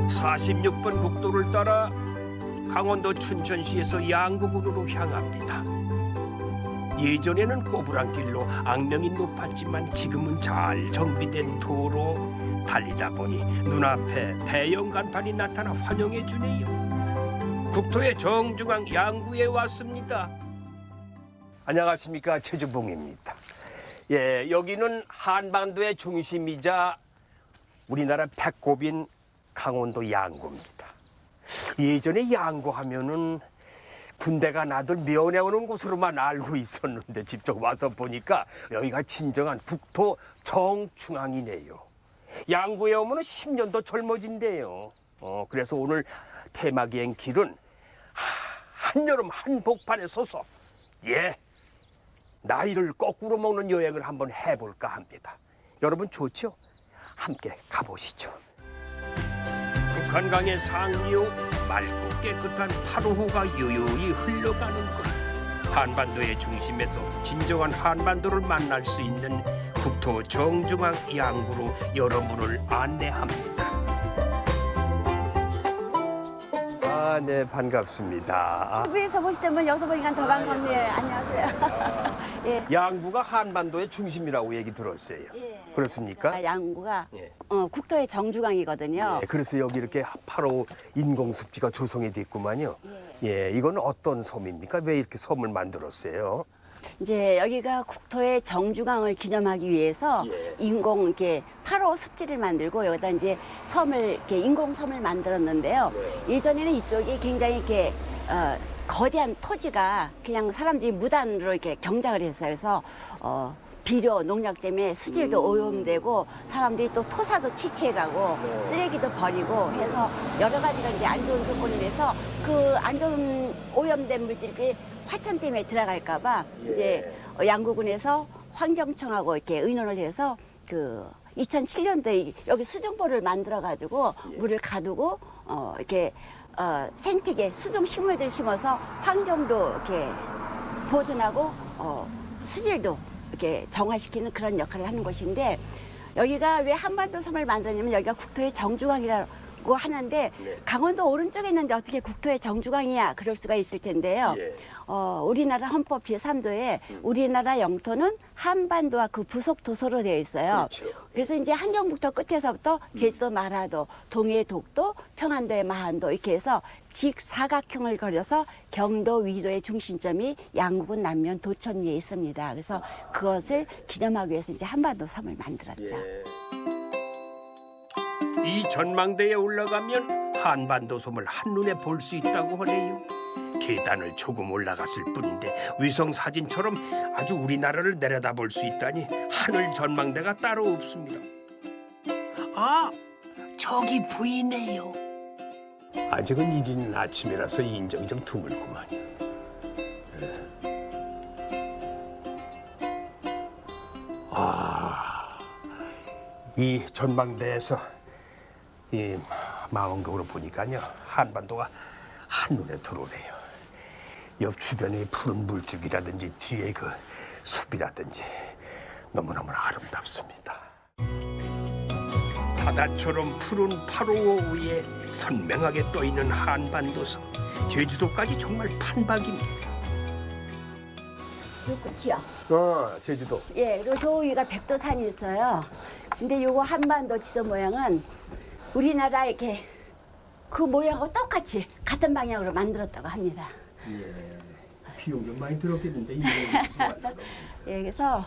46번 국도를 따라 강원도 춘천시에서 양구군으로 향합니다. 예전에는 꼬부랑길로 악명이 높았지만 지금은 잘 정비된 도로. 달리다 보니 눈앞에 대형 간판이 나타나 환영해 주네요. 국토의 정중앙 양구에 왔습니다. 안녕하십니까, 최주봉입니다. 예, 여기는 한반도의 중심이자 우리나라 배꼽인 강원도 양구입니다. 예전에 양구하면은 군대가 나들 면회 오는 곳으로만 알고 있었는데 직접 와서 보니까 여기가 진정한 국토 정중앙이네요. 양구에 오면 10년도 젊어진대요. 그래서 오늘 테마기행 길은 한여름 한복판에 서서 나이를 거꾸로 먹는 여행을 한번 해볼까 합니다. 여러분 좋죠? 함께 가보시죠. 북한강의 상류 맑고 깨끗한 파로호가 요요히 흘러가는 곳. 한반도의 중심에서 진정한 한반도를 만날 수 있는 국토 정중앙 양구로 여러분을 안내합니다. 네, 반갑습니다. TV에서 보시다면 여기서 보니까 더 반갑네요. 안녕하세요. 예. 양구가 한반도의 중심이라고 얘기 들었어요. 예. 그렇습니까? 양구가 예. 국토의 정중앙이거든요. 그래서 여기 이렇게 바로 인공습지가 조성이 됐구만요. 이건 어떤 섬입니까? 왜 이렇게 섬을 만들었어요? 이제 여기가 국토의 정중앙을 기념하기 위해서 인공 이렇게 8호 습지를 만들고 여기다 이제 섬을 이렇게 인공섬을 만들었는데요. 예전에는 이쪽이 굉장히 이렇게 거대한 토지가 그냥 사람들이 무단으로 이렇게 경작을 했어요. 그래서 비료, 농약 때문에 수질도 오염되고 사람들이 또 토사도 취취해가고 쓰레기도 버리고 해서 여러 가지가 이제 안 좋은 조건이 돼서 그 안 좋은 오염된 물질이 화천 때문에 들어갈까봐 이제 양구군에서 환경청하고 이렇게 의논을 해서 그 2007년도에 여기 수중보를 만들어가지고 물을 가두고 이렇게 생태계 수중 식물들 심어서 환경도 이렇게 보존하고 수질도 이렇게 정화시키는 그런 역할을 하는 곳인데 여기가 왜 한반도 섬을 만들었냐면 여기가 국토의 정중앙이라고 하는데 강원도 오른쪽에 있는데 어떻게 국토의 정중앙이야 그럴 수가 있을 텐데요. 우리나라 헌법 제3조에 우리나라 영토는 한반도와 그 부속 도서로 되어 있어요. 그래서 이제 한경북도 끝에서부터 제주도 마라도, 동해 독도, 평안도의 마한도 이렇게 해서 직사각형을 그려서 경도 위도의 중심점이 양구군 남면 도천 위에 있습니다. 그래서 그것을 기념하기 위해서 이제 한반도 섬을 만들었죠. 이 전망대에 올라가면 한반도 섬을 한눈에 볼 수 있다고 하네요. 계단을 조금 올라갔을 뿐인데 위성 사진처럼 아주 우리나라를 내려다볼 수 있다니 하늘 전망대가 따로 없습니다. 아, 저기 보이네요. 아직은 이른 아침이라서 인정이 좀 드물구만. 이 전망대에서 이 망원경으로 보니까요 한반도가 한눈에 들어오네요. 옆 주변의 푸른 물줄기라든지 뒤에 그 숲이라든지 너무너무 아름답습니다. 바다처럼 푸른 파로호 위에 선명하게 떠있는 한반도섬. 제주도까지 정말 판박입니다. 요 끝이요. 제주도. 예, 그리고 저 위가 백도산이 있어요. 근데 요거 한반도 지도 모양은 우리나라 이렇게 그 모양하고 똑같이 같은 방향으로 만들었다고 합니다. 비용 좀 많이 들었겠는데 이거 예, 그래서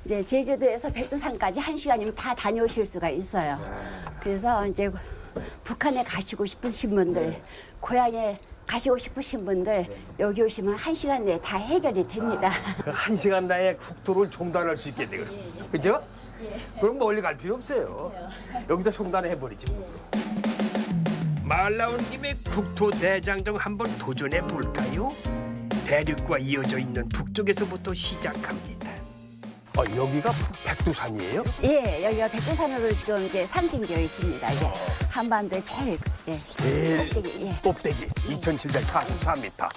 이제 제주도에서 백두산까지 1시간이면 다 다녀오실 수가 있어요. 그래서 이제 북한에 가시고 싶으신 분들, 고향에 가시고 싶으신 분들 여기 오시면 1시간 내에 다 해결이 됩니다. 1시간 내에 국도를 종단할 수 있겠네요. 그죠? 그럼 멀리 갈 필요 없어요. 여기서 종단해 버리죠. 말 나온 김에 국토 대장정 한번 도전해 볼까요? 대륙과 이어져 있는 북쪽에서부터 시작합니다. 여기가 백두산이에요? 예, 여기가 백두산으로 지금 이제 상징되어 있습니다. 이게 한반도의 제일 꼭대기. 꼭대기 2,744m.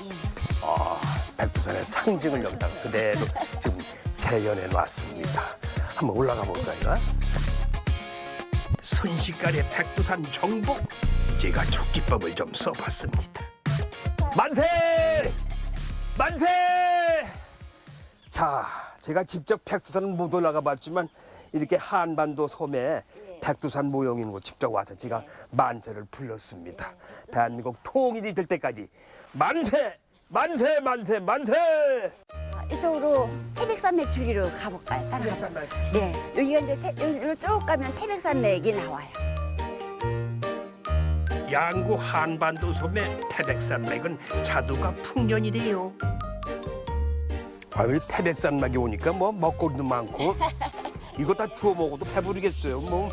백두산의 상징을 여기다 그대로 지금 재현해 놨습니다. 한번 올라가 볼까요? 순식간에 백두산 정복. 제가 축지법을 좀 써봤습니다. 만세! 만세! 자, 제가 직접 백두산은 못 올라가 봤지만 이렇게 한반도 섬에 백두산 모형 있는 곳 직접 와서 제가 만세를 불렀습니다. 대한민국 통일이 될 때까지 만세! 만세! 만세! 만세! 이쪽으로 태백산맥 줄기로 가볼까요? 따라가서. 네, 여기가 이제 여기로 쭉 가면 태백산맥이 나와요. 양구 한반도 섬의 태백산맥은 자두가 풍년이래요. 아유, 태백산맥에 오니까 뭐 먹거리도 많고 이거 다 주워 먹어도 배부르겠어요. 뭐.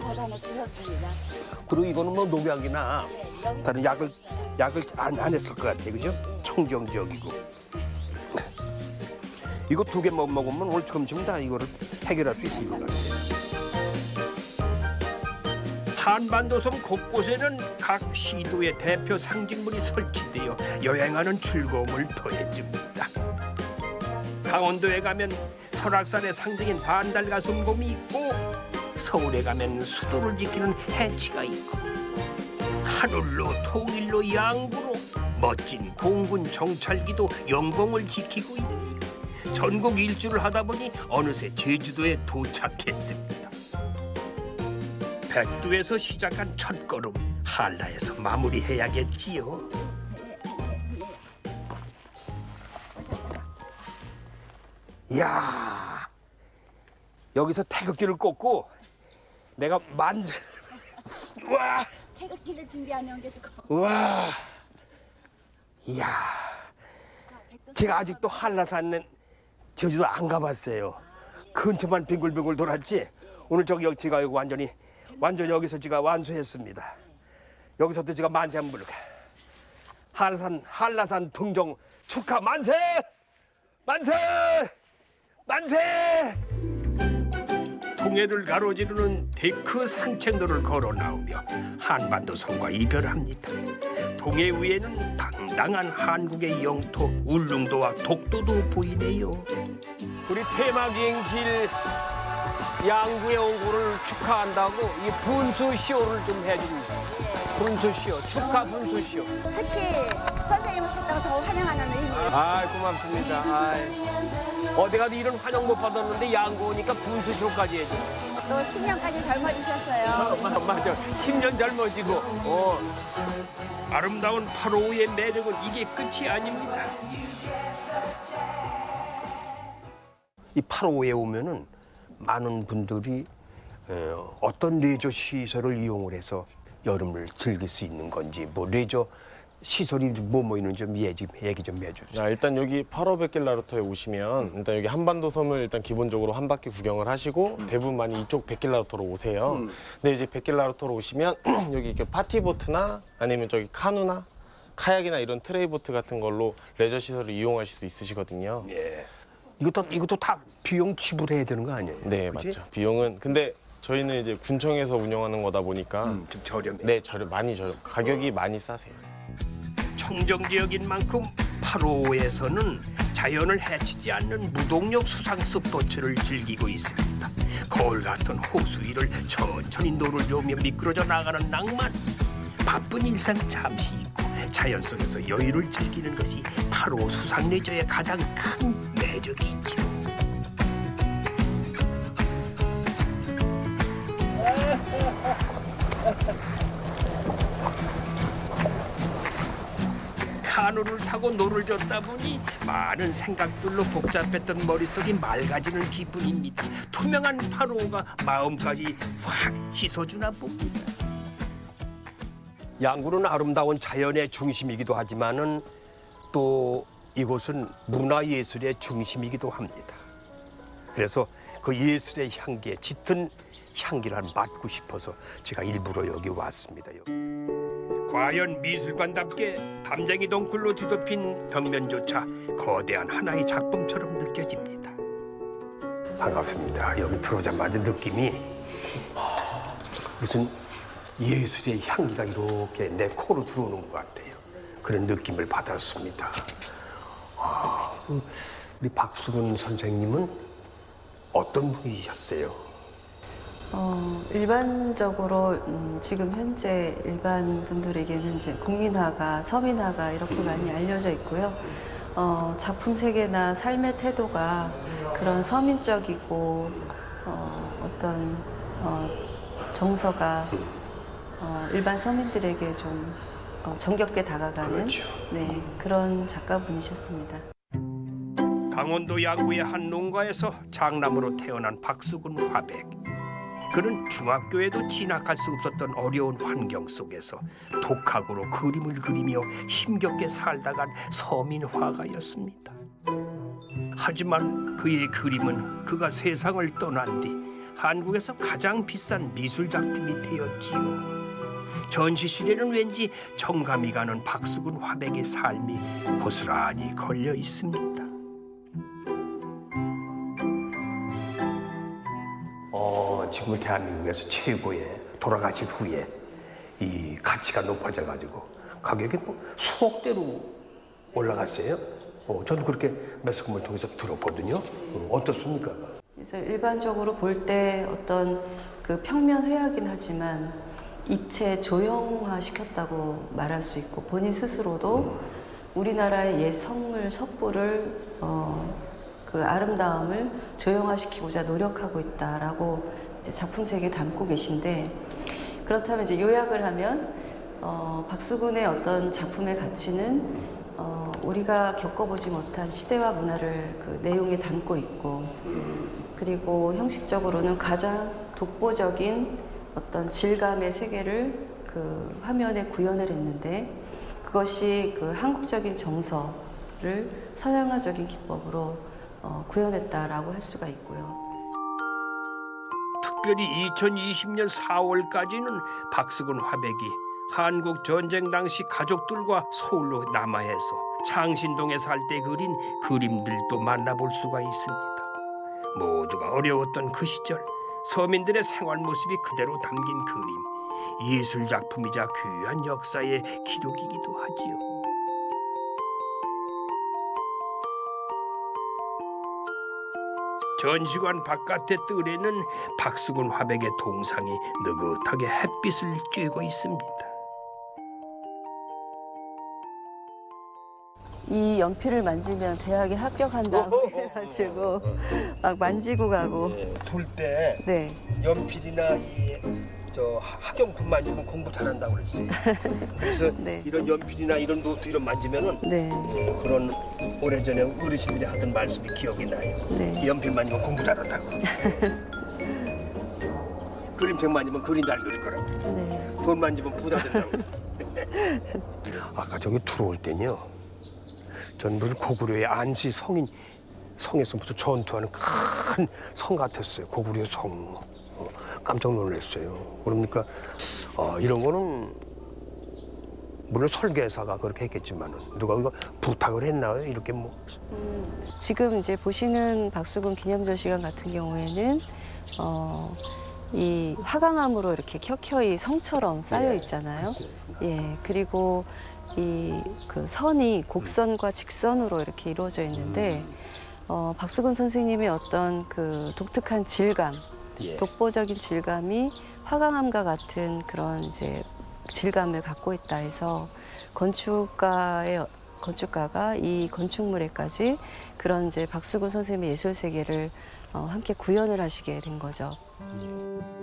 저도 하나 주셨습니다. 그리고 이거는 뭐 농약이나 여기 다른 약을 안 했을 것 같아요, 그죠? 청정 지역이고. 이거 2개만 먹으면 오늘 점심 다 이거를 해결할 수 있을 것 같아요. 한반도 섬 곳곳에는 각 시도의 대표 상징물이 설치되어 여행하는 즐거움을 더해줍니다. 강원도에 가면 설악산의 상징인 반달가슴곰이 있고 서울에 가면 수도를 지키는 해치가 있고 하늘로 통일로 양구로 멋진 공군 정찰기도 영공을 지키고 있고 전국 일주를 하다 보니 어느새 제주도에 도착했습니다. 백두에서 시작한 첫걸음 한라에서 마무리해야겠지요. 이야, 여기서 태극기를 꽂고 내가 만세. 와, 태극기를 준비하는 게 지금. 와, 이야, 제가 아직도 한라산은 제주도 안 가봤어요. 근처만 빙글빙글 돌았지. 오늘 제가 여기 완전히 여기서 제가 완수했습니다. 여기서도 제가 만세 한번 부를까. 한라산 등정 축하 만세! 만세! 만세! 동해를 가로지르는 데크 산책로를 걸어 나오며 한반도 섬과 이별합니다. 동해 위에는 당당한 한국의 영토 울릉도와 독도도 보이네요. 우리 테마비행길 양구에 온 거를 축하한다고 이 분수쇼를 좀 해줍니다. 분수쇼, 축하 분수쇼. 특히 선생님 오셨다고 더 환영하는 의미예요. 아, 고맙습니다. 어디 가도 이런 환영 못 받았는데 양구 오니까 분수쇼까지 해줘. 또 10년까지 젊어지셨어요. 맞아. 10년 젊어지고. 아름다운 8호의 매력은 이게 끝이 아닙니다. 이 8호에 오면은 많은 분들이 어떤 레저 시설을 이용을 해서 여름을 즐길 수 있는 건지 뭐 레저 시설이 뭐 있는지 좀 얘기 좀 해주세요. 일단 여기 8호 백길라루터에 오시면 일단 여기 한반도 섬을 일단 기본적으로 한 바퀴 구경을 하시고 대부분 많이 이쪽 백길라루터로 오세요. 근데 이제 백길라루터로 오시면 여기 이렇게 파티보트나 아니면 저기 카누나 카약이나 이런 트레이보트 같은 걸로 레저 시설을 이용하실 수 있으시거든요. 예. 이것도 다 비용 지불해야 되는 거 아니에요? 네, 그치? 맞죠. 비용은 근데 저희는 이제 군청에서 운영하는 거다 보니까 좀 저렴해. 네, 많이 저렴. 가격이 많이 싸세요. 청정 지역인 만큼 8호에서는 자연을 해치지 않는 무동력 수상 스포츠를 즐기고 있습니다. 거울 같은 호수 위를 천천히 노를 저으며 미끄러져 나가는 낭만. 바쁜 일상 잠시 잊고 자연 속에서 여유를 즐기는 것이 8호 수상 레저의 가장 큰 매력이죠. 카누를 타고 노를 젓다 보니 많은 생각들로 복잡했던 머릿속이 맑아지는 기분입니다. 투명한 8호가 마음까지 확 씻어주나 봅니다. 양구는 아름다운 자연의 중심이기도 하지만은 또 이곳은 문화예술의 중심이기도 합니다. 그래서 그 예술의 향기에 짙은 향기를 맡고 싶어서 제가 일부러 여기 왔습니다. 과연 미술관답게 담쟁이 덩굴로 뒤덮인 벽면조차 거대한 하나의 작품처럼 느껴집니다. 반갑습니다. 여기 들어오자마자 느낌이 무슨 예술의 향기가 이렇게 내 코로 들어오는 것 같아요. 그런 느낌을 받았습니다. 우리 박수근 선생님은 어떤 분이셨어요? 일반적으로 지금 현재 일반 분들에게는 이제 국민화가, 서민화가 이렇게 많이 알려져 있고요. 작품 세계나 삶의 태도가 그런 서민적이고 어떤 정서가 일반 서민들에게 좀 정겹게 다가가는 그렇죠. 네, 그런 작가분이셨습니다. 강원도 양구의 한 농가에서 장남으로 태어난 박수근 화백. 그는 중학교에도 진학할 수 없었던 어려운 환경 속에서 독학으로 그림을 그리며 힘겹게 살다간 서민 화가였습니다. 하지만 그의 그림은 그가 세상을 떠난 뒤 한국에서 가장 비싼 미술 작품이 되었지요. 전시실에는 왠지 정감이 가는 박수근 화백의 삶이 고스란히 걸려 있습니다. 지금 대한민국에서 최고의 돌아가신 후에 이 가치가 높아져 가지고 가격이 뭐 수억대로 올라갔어요. 저도 그렇게 매스컴을 통해서 들었거든요. 어떻습니까? 그래서 일반적으로 볼 때 어떤 그 평면 회화긴 하지만 입체 조형화 시켰다고 말할 수 있고 본인 스스로도 우리나라의 옛 성물 석부를 그 아름다움을 조형화시키고자 노력하고 있다라고 이제 작품 세계에 담고 계신데, 그렇다면 이제 요약을 하면 박수근의 어떤 작품의 가치는 우리가 겪어보지 못한 시대와 문화를 그 내용에 담고 있고, 그리고 형식적으로는 가장 독보적인 어떤 질감의 세계를 그 화면에 구현을 했는데, 그것이 그 한국적인 정서를 서양화적인 기법으로 구현했다라고 할 수가 있고요. 특별히 2020년 4월까지는 박수근 화백이 한국 전쟁 당시 가족들과 서울로 남하해서 창신동에 살 때 그린 그림들도 만나볼 수가 있습니다. 모두가 어려웠던 그 시절 서민들의 생활 모습이 그대로 담긴 그림, 예술 작품이자 귀한 역사의 기록이기도 하지요. 전시관 바깥의 뜰에는 박수근 화백의 동상이 느긋하게 햇빛을 쬐고 있습니다. 이 연필을 만지면 대학에 합격한다고 해가지고 막 만지고 가고. 돌 때 네. 연필이나 학용품 만지면 공부 잘한다고 그랬어요. 그래서 네. 이런 연필이나 이런 노트 이런 만지면은 네. 그런 오래전에 어르신들이 하던 말씀이 기억이 나요. 네. 연필 만지면 공부 잘한다고. 그림책 만지면 그림 잘 그릴 거라고. 네. 돈 만지면 부자 된다고. 아까 저기 들어올 때는요. 전 고구려의 안시 성에서부터 전투하는 큰 성 같았어요. 고구려 성. 깜짝 놀랐어요. 그러니까 이런 거는 물론 설계사가 그렇게 했겠지만 누가 이거 부탁을 했나요? 이렇게 뭐. 지금 이제 보시는 박수근 기념전시관 같은 경우에는 이 화강암으로 이렇게 켜켜이 성처럼 쌓여 있잖아요. 예, 그리고 이 그 선이 곡선과 직선으로 이렇게 이루어져 있는데 박수근 선생님의 어떤 그 독특한 질감, 독보적인 질감이 화강암과 같은 그런 이제 질감을 갖고 있다 해서 건축가가 이 건축물에까지 그런 이제 박수근 선생님의 예술 세계를 함께 구현을 하시게 된 거죠.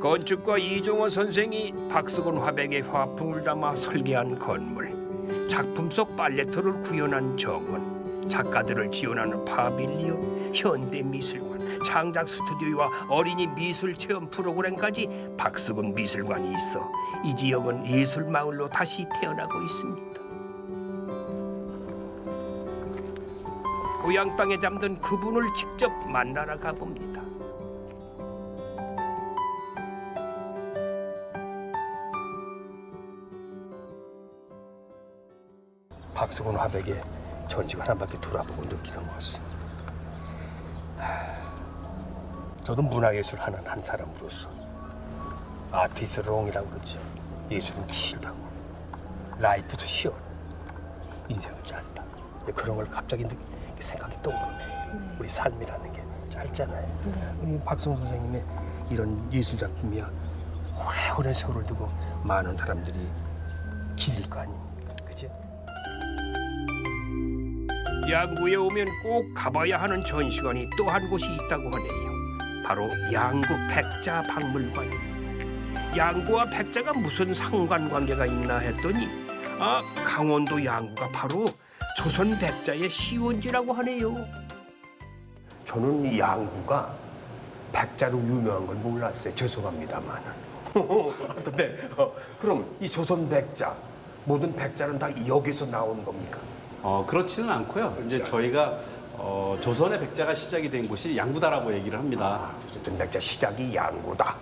건축가 이종호 선생이 박수근 화백의 화풍을 담아 설계한 건물, 작품 속 팔레트를 구현한 정원, 작가들을 지원하는 파빌리온, 현대미술관, 창작 스튜디오와 어린이 미술 체험 프로그램까지 박수근 미술관이 있어 이 지역은 예술마을로 다시 태어나고 있습니다. 고향방에 잠든 그분을 직접 만나러 가봅니다. 박수근 화백의 전시관 한 바퀴 돌아보고 느끼는 것은 저도 문화예술 하는 한 사람으로서 아티스트롱이라고 그러죠. 예술은 길다고, 라이프도 시원, 인생은 짧다. 그런 걸 갑자기 생각이 떠오르네. 우리 삶이라는 게 짧잖아요. 우리 박수근 선생님의 이런 예술 작품이야 오래오래 세월을 두고 많은 사람들이 기댈 거 아닙니까? 그죠? 양구에 오면 꼭 가봐야 하는 전시관이 또 한 곳이 있다고 하네요. 바로 양구 백자 박물관. 양구와 백자가 무슨 상관관계가 있나 했더니 강원도 양구가 바로 조선 백자의 시원지라고 하네요. 저는 이 양구가 백자로 유명한 걸 몰랐어요. 죄송합니다만. 네. 그럼 이 조선 백자 모든 백자는 다 여기서 나온 겁니까? 그렇지는 않고요. 이제 저희가 조선의 백자가 시작이 된 곳이 양구다라고 얘기를 합니다. 어쨌든 백자 시작이 양구다.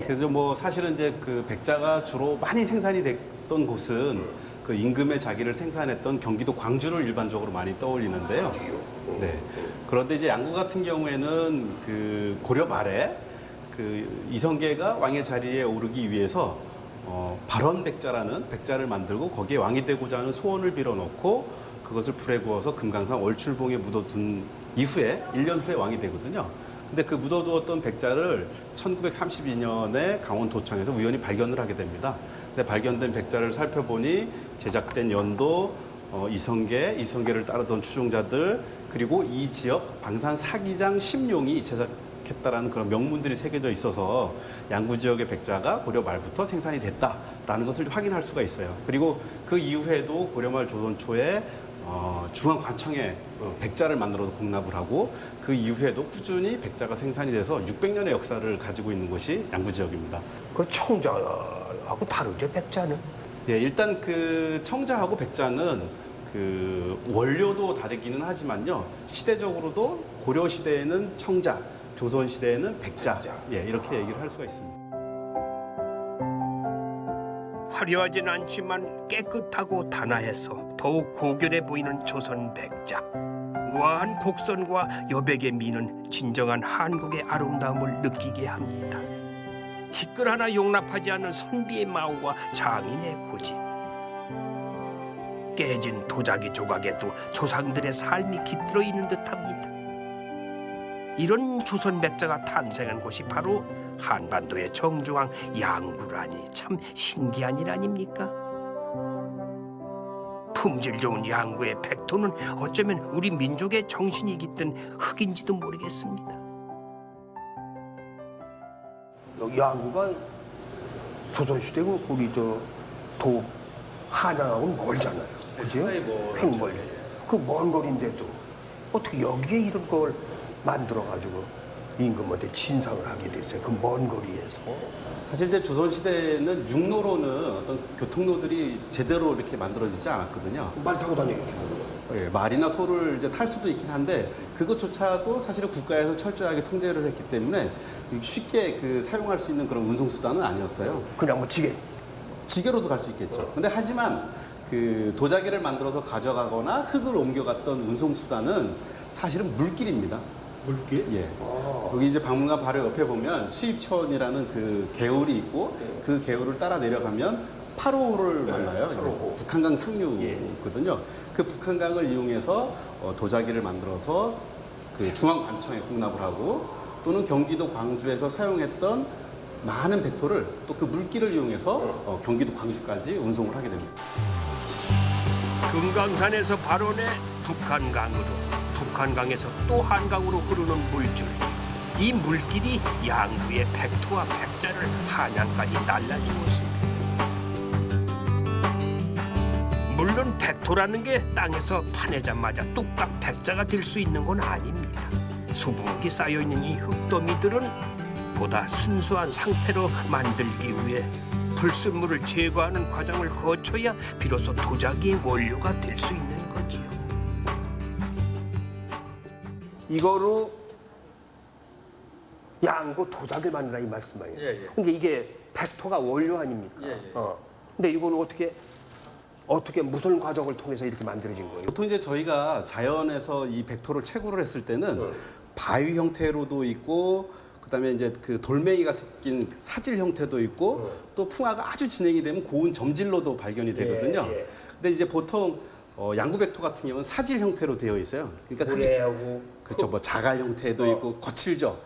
그래서 뭐 사실은 이제 그 백자가 주로 많이 생산이 됐던 곳은 그 임금의 자기를 생산했던 경기도 광주를 일반적으로 많이 떠올리는데요. 네. 그런데 이제 양구 같은 경우에는 그 고려 말에 그 이성계가 왕의 자리에 오르기 위해서 발원 백자라는 백자를 만들고 거기에 왕이 되고자 하는 소원을 빌어놓고 그것을 불에 구워서 금강산 월출봉에 묻어둔 이후에 1년 후에 왕이 되거든요. 근데 그 묻어두었던 백자를 1932년에 강원도청에서 우연히 발견을 하게 됩니다. 근데 발견된 백자를 살펴보니 제작된 연도, 이성계를 따르던 추종자들, 그리고 이 지역 방산 사기장 심룡이 제작했다라는 그런 명문들이 새겨져 있어서 양구 지역의 백자가 고려 말부터 생산이 됐다라는 것을 확인할 수가 있어요. 그리고 그 이후에도 고려 말 조선 초에 중앙관청에 백자를 만들어서 공납을 하고 그 이후에도 꾸준히 백자가 생산이 돼서 600년의 역사를 가지고 있는 곳이 양구 지역입니다. 그 청자하고 다르죠, 백자는? 예, 일단 그 청자하고 백자는 그 원료도 다르기는 하지만요. 시대적으로도 고려 시대에는 청자, 조선 시대에는 백자, 예, 이렇게 얘기를 할 수가 있습니다. 화려하진 않지만 깨끗하고 단아해서 더욱 고결해 보이는 조선 백자. 우아한 곡선과 여백의 미는 진정한 한국의 아름다움을 느끼게 합니다. 티끌 하나 용납하지 않는 선비의 마음과 장인의 고집. 깨진 도자기 조각에도 조상들의 삶이 깃들어 있는 듯합니다. 이런 조선 백자가 탄생한 곳이 바로 한반도의 정중앙 양구라니 참 신기한 일 아닙니까? 품질 좋은 양구의 백토는 어쩌면 우리 민족의 정신이 깃든 흙인지도 모르겠습니다. 양구가 조선시대고 우리 도 한양하고는 멀잖아요. 그죠? 횡멀. 그 먼 거리인데도 어떻게 여기에 이런 걸 만들어가지고 임금한테 진상을 하게 됐어요. 그 먼 거리에서. 사실 이제 조선 시대는 육로로는 어떤 교통로들이 제대로 이렇게 만들어지지 않았거든요. 말 타고 다니고. 예, 말이나 소를 이제 탈 수도 있긴 한데 그것조차도 사실은 국가에서 철저하게 통제를 했기 때문에 쉽게 그 사용할 수 있는 그런 운송 수단은 아니었어요. 그냥 뭐 지게. 지게로도 갈 수 있겠죠. 근데 하지만 그 도자기를 만들어서 가져가거나 흙을 옮겨갔던 운송 수단은 사실은 물길입니다. 물길? 예. 여기 이제 박물관 바로 옆에 보면 수입천이라는 그 개울이 있고 그 개울을 따라 내려가면 8호를 만나요. 8호. 북한강 상류거든요. 예. 그 북한강을 이용해서 도자기를 만들어서 그 중앙관청에 공납을 하고 또는 경기도 광주에서 사용했던 많은 백토를 또 그 물길을 이용해서 경기도 광주까지 운송을 하게 됩니다. 금강산에서 발원해 북한강으로, 북한강에서 또 한강으로 흐르는 물줄. 이 물길이 양구의 백토와 백자를 한양까지 날라주었습니다. 물론 백토라는 게 땅에서 파내자마자 뚝딱 백자가 될 수 있는 건 아닙니다. 수북이 쌓여있는 이 흙더미들은 보다 순수한 상태로 만들기 위해 불순물을 제거하는 과정을 거쳐야 비로소 도자기의 원료가 될 수 있는 거지요. 이거로 양구 도자기를 만들라 이 말씀이에요. 그러니까 이게 백토가 원료 아닙니까? 근데 이걸 어떻게 무슨 과정을 통해서 이렇게 만들어진 거예요? 보통 이제 저희가 자연에서 이 백토를 채굴을 했을 때는 바위 형태로도 있고 그다음에 이제 그 돌멩이가 섞인 사질 형태도 있고 또 풍화가 아주 진행이 되면 고운 점질로도 발견이 되거든요. 근데 이제 보통 양구백토 같은 경우는 사질 형태로 되어 있어요. 그러니까 고래하고 그렇죠. 뭐 자갈 형태도 있고 거칠죠.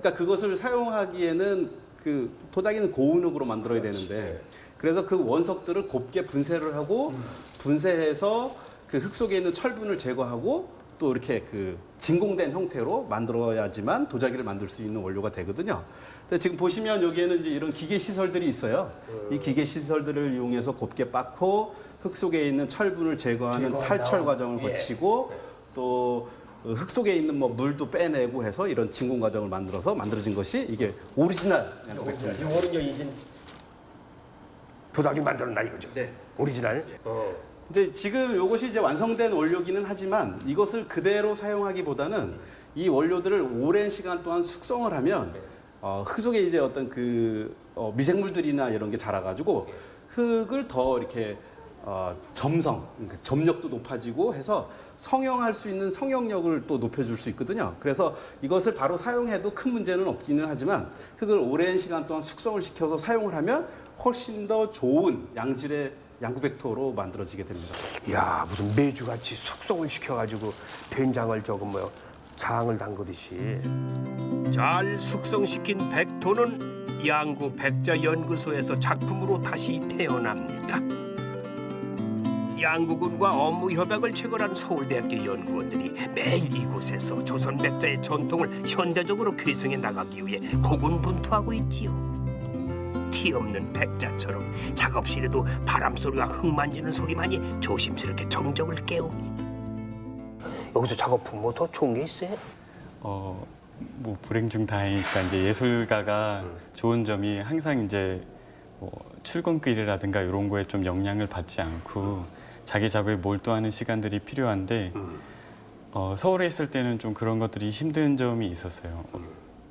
그러니까 그것을 사용하기에는 그 도자기는 고운흙으로 만들어야 되는데 그래서 그 원석들을 곱게 분쇄를 하고 분쇄해서 그 흙 속에 있는 철분을 제거하고 또 이렇게 그 진공된 형태로 만들어야지만 도자기를 만들 수 있는 원료가 되거든요. 근데 지금 보시면 여기에는 이제 이런 기계 시설들이 있어요. 이 기계 시설들을 이용해서 곱게 빻고 흙 속에 있는 철분을 제거하는 탈철 과정을 거치고 또 흙 속에 있는 뭐 물도 빼내고 해서 이런 진공 과정을 만들어서 만들어진 것이 이게 오리지널 양구백입니다. 이거는요 이제 도자기 만들었나 이거죠? 네. 오리지널. 근데 지금 이것이 이제 완성된 원료기는 하지만 이것을 그대로 사용하기보다는 이 원료들을 오랜 시간 동안 숙성을 하면 흙 속에 이제 어떤 그 미생물들이나 이런 게 자라가지고 흙을 더 이렇게 점성, 그러니까 점력도 높아지고 해서 성형할 수 있는 성형력을 또 높여줄 수 있거든요. 그래서 이것을 바로 사용해도 큰 문제는 없기는 하지만 흙을 오랜 시간 동안 숙성을 시켜서 사용을 하면 훨씬 더 좋은 양질의 양구백토로 만들어지게 됩니다. 야 무슨 메주같이 숙성을 시켜가지고 된장을 조금 뭐 장을 담그듯이 잘 숙성시킨 백토는 양구 백자 연구소에서 작품으로 다시 태어납니다. 양구군과 업무 협약을 체결한 서울대학교 연구원들이 매일 이곳에서 조선 백자의 전통을 현대적으로 계승해 나가기 위해 고군분투하고 있지요. 티 없는 백자처럼 작업실에도 바람 소리와 흙 만지는 소리만이 조심스럽게 정적을 깨웁니다. 여기서 작업품 뭐 더 좋은 게 있어요? 뭐 불행 중 다행이니까 이제 예술가가 좋은 점이 항상 이제 뭐 출근길이라든가 이런 거에 좀 영향을 받지 않고 자기 작업에 몰두하는 시간들이 필요한데 서울에 있을 때는 좀 그런 것들이 힘든 점이 있었어요.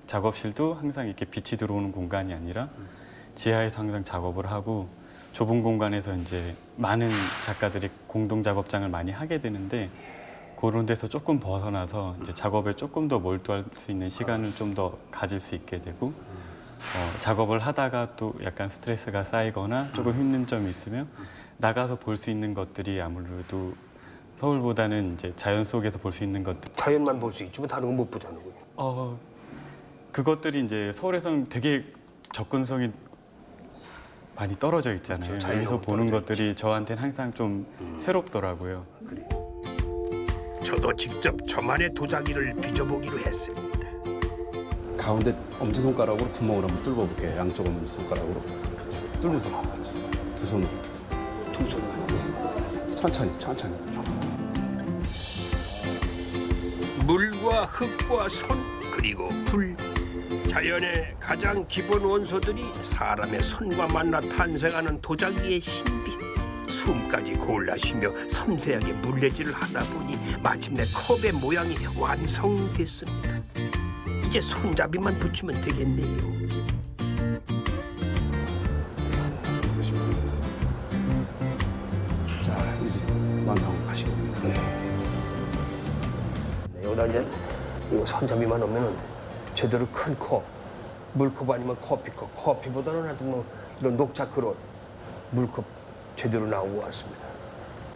작업실도 항상 이렇게 빛이 들어오는 공간이 아니라 지하에서 항상 작업을 하고 좁은 공간에서 이제 많은 작가들이 공동 작업장을 많이 하게 되는데 그런 데서 조금 벗어나서 이제 작업에 조금 더 몰두할 수 있는 시간을 좀 더 가질 수 있게 되고 작업을 하다가 또 약간 스트레스가 쌓이거나 조금 힘든 점이 있으면 나가서 볼 수 있는 것들이 아무래도 서울보다는 이제 자연 속에서 볼 수 있는 것들. 자연만 볼 수 있지만 다른 건 못 보자는군요. 그것들이 이제 서울에서는 되게 접근성이 많이 떨어져 있잖아요. 그렇죠. 여기서 자연하고 보는 떨어져 것들이 저한테는 항상 좀 새롭더라고요. 저도 직접 저만의 도자기를 빚어보기로 했습니다. 가운데 엄지손가락으로 구멍을 한번 뚫어볼게요. 양쪽 엄지손가락으로 뚫으면서 두 손으로. 천천히. 물과 흙과 손 그리고 불 자연의 가장 기본 원소들이 사람의 손과 만나 탄생하는 도자기의 신비 숨까지 골라 쉬며 섬세하게 물레질을 하다 보니 마침내 컵의 모양이 완성됐습니다. 이제 손잡이만 붙이면 되겠네요. 자, 이제 완성하시고. 여기다 이제 이거 손잡이만 오면은 제대로 큰 컵, 물컵 아니면 커피컵, 커피보다는 하여튼 뭐 이런 녹차 그릇, 물컵 제대로 나오고 왔습니다.